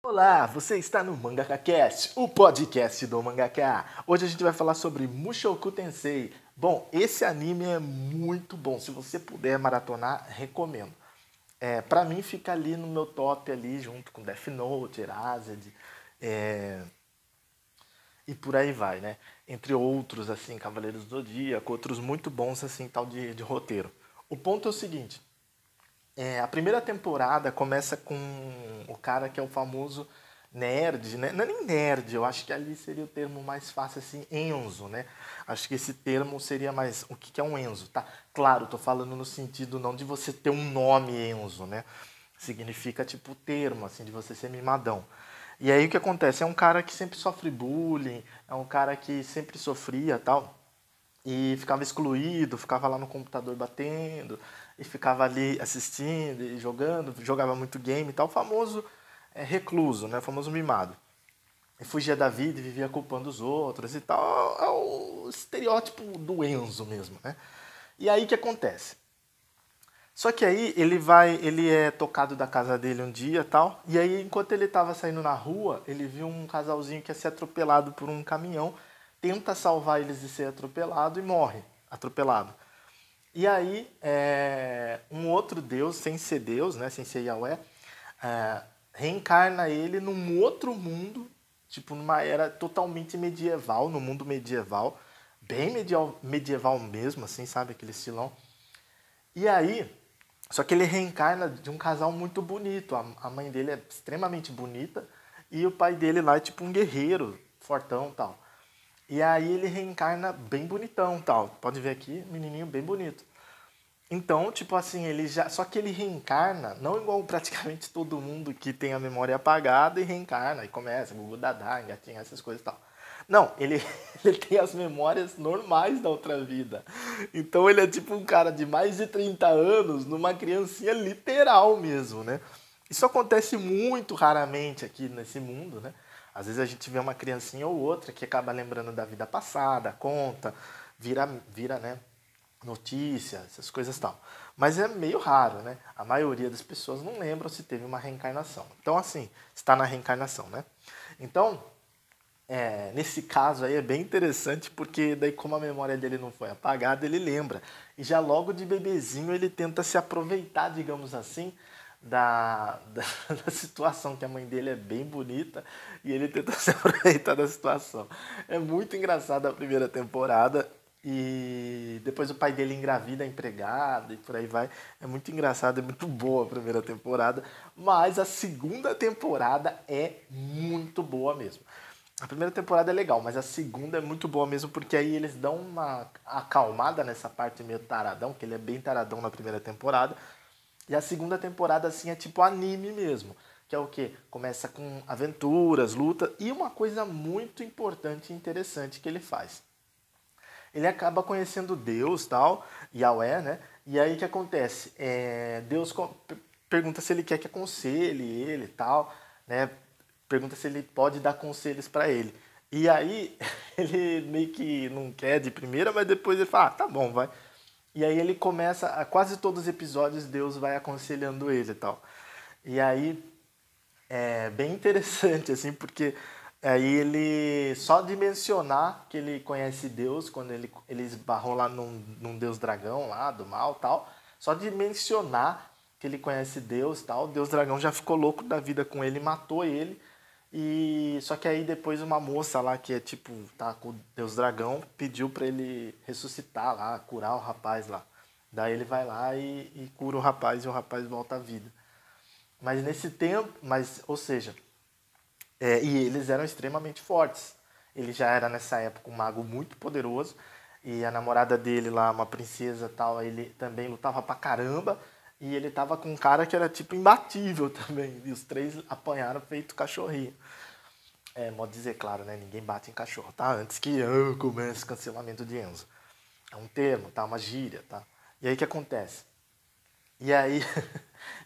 Olá, você está no Mangaka Cast, o podcast do mangaka. Hoje a gente vai falar sobre Mushoku Tensei. Bom, esse anime é muito bom. Se você puder maratonar, recomendo. Pra mim fica ali no meu top ali, junto com Death Note, Erased, e por aí vai, né? Entre outros, assim, Cavaleiros do Zodíaco, outros muito bons, assim, tal de roteiro. O ponto é o seguinte, a primeira temporada começa com o cara que é o famoso nerd, né? Não é nem nerd, eu acho que ali seria o termo mais fácil, assim, Enzo, né? Acho que esse termo seria mais... O que é um Enzo, tá? Claro, tô falando no sentido não de você ter um nome Enzo, né? Significa, tipo, termo, assim, de você ser mimadão. E aí o que acontece? É um cara que sempre sofre bullying, é um cara que sempre sofria tal, e ficava excluído, ficava lá no computador batendo, e ficava ali assistindo e jogando, jogava muito game e tal, o famoso recluso, né? O famoso mimado. E fugia da vida e vivia culpando os outros e tal. É o estereótipo do Enzo mesmo, né? E aí o que acontece? Só que aí ele é tocado da casa dele um dia e tal, e aí enquanto ele estava saindo na rua, ele viu um casalzinho que ia ser atropelado por um caminhão, tenta salvar eles de ser atropelado e morre atropelado. E aí um outro deus, sem ser deus, né, sem ser Yahweh, reencarna ele num outro mundo, tipo numa era totalmente medieval, no mundo medieval, bem medieval mesmo, assim, sabe, aquele estilão. E aí, só que ele reencarna de um casal muito bonito. A mãe dele é extremamente bonita e o pai dele lá é tipo um guerreiro, fortão e tal. E aí ele reencarna bem bonitão tal. Pode ver aqui, menininho bem bonito. Então, tipo assim, ele já. Só que ele reencarna, não igual praticamente todo mundo que tem a memória apagada e reencarna e começa, Gugu Dadá, engatinha, essas coisas e tal. Não, ele, ele tem as memórias normais da outra vida. Então ele é tipo um cara de mais de 30 anos numa criancinha literal mesmo, né? Isso acontece muito raramente aqui nesse mundo, né? Às vezes a gente vê uma criancinha ou outra que acaba lembrando da vida passada, conta, vira, né? Notícia, essas coisas tal. Mas é meio raro, né? A maioria das pessoas não lembram se teve uma reencarnação. Então, assim, está na reencarnação, né? Então, nesse caso aí é bem interessante porque daí como a memória dele não foi apagada, ele lembra. E já logo de bebezinho ele tenta se aproveitar, digamos assim, da situação, que a mãe dele é bem bonita e ele tenta se aproveitar da situação. É muito engraçado a primeira temporada e depois o pai dele engravida a empregada e por aí vai. É muito engraçado, é muito boa a primeira temporada, mas a segunda temporada é muito boa mesmo. A primeira temporada é legal, mas a segunda é muito boa mesmo, porque aí eles dão uma acalmada nessa parte meio taradão, que ele é bem taradão na primeira temporada. E a segunda temporada, assim, é tipo anime mesmo. Que é o quê? Começa com aventuras, luta e uma coisa muito importante e interessante que ele faz. Ele acaba conhecendo Deus, tal, Yahweh, né? E aí o que acontece? Deus pergunta se ele quer que aconselhe ele, tal, né? Pergunta se ele pode dar conselhos para ele. E aí ele meio que não quer de primeira, mas depois ele fala, tá bom, vai. E aí ele começa, a quase todos os episódios Deus vai aconselhando ele e tal. E aí é bem interessante, assim, porque aí ele, só de mencionar que ele conhece Deus, quando ele esbarrou lá num Deus dragão lá, do mal tal, só de mencionar que ele conhece Deus tal, Deus dragão já ficou louco da vida com ele, matou ele, e só que aí depois uma moça lá, que é tipo, tá com o Deus dragão, pediu pra ele ressuscitar lá, curar o rapaz lá. Daí ele vai lá e cura o rapaz e o rapaz volta à vida. Mas nesse tempo, ou seja, e eles eram extremamente fortes. Ele já era nessa época um mago muito poderoso e a namorada dele lá, uma princesa tal, ele também lutava pra caramba e ele tava com um cara que era tipo imbatível também. E os três apanharam feito cachorrinho. Modo dizer, claro, né? Ninguém bate em cachorro, tá? Antes que comece o cancelamento de Enzo. É um termo, tá? Uma gíria, tá? E aí o que acontece? E aí,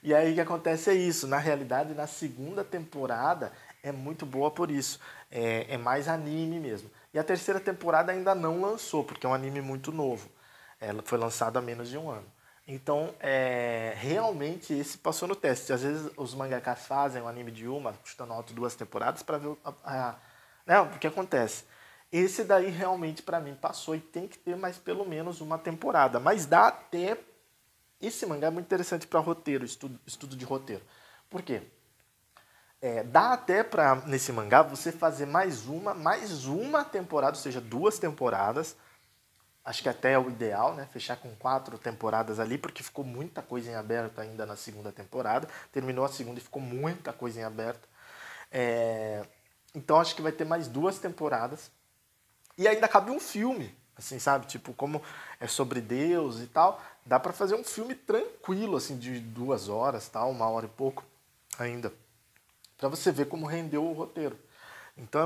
e aí o que acontece é isso. Na realidade, na segunda temporada é muito boa por isso. É mais anime mesmo. E a terceira temporada ainda não lançou, porque é um anime muito novo. Ela foi lançada há menos de um ano. Então, realmente esse passou no teste. Às vezes os mangakas fazem um anime de uma, custando alto 2 temporadas, para ver né, o que acontece. Esse daí realmente para mim passou e tem que ter mais pelo menos uma temporada. Mas dá até... Esse mangá é muito interessante para roteiro, estudo de roteiro. Por quê? Dá até para, nesse mangá, você fazer mais uma temporada, ou seja, 2 temporadas. Acho que até é o ideal, né? Fechar com 4 temporadas ali, porque ficou muita coisa em aberto ainda na segunda temporada. Terminou a segunda e ficou muita coisa em aberto. Então acho que vai ter mais 2 temporadas. E ainda cabe um filme, assim, sabe? Tipo, como é sobre Deus e tal, dá pra fazer um filme tranquilo, assim, de 2 horas, tal, 1 hora e pouco ainda. Pra você ver como rendeu o roteiro. Então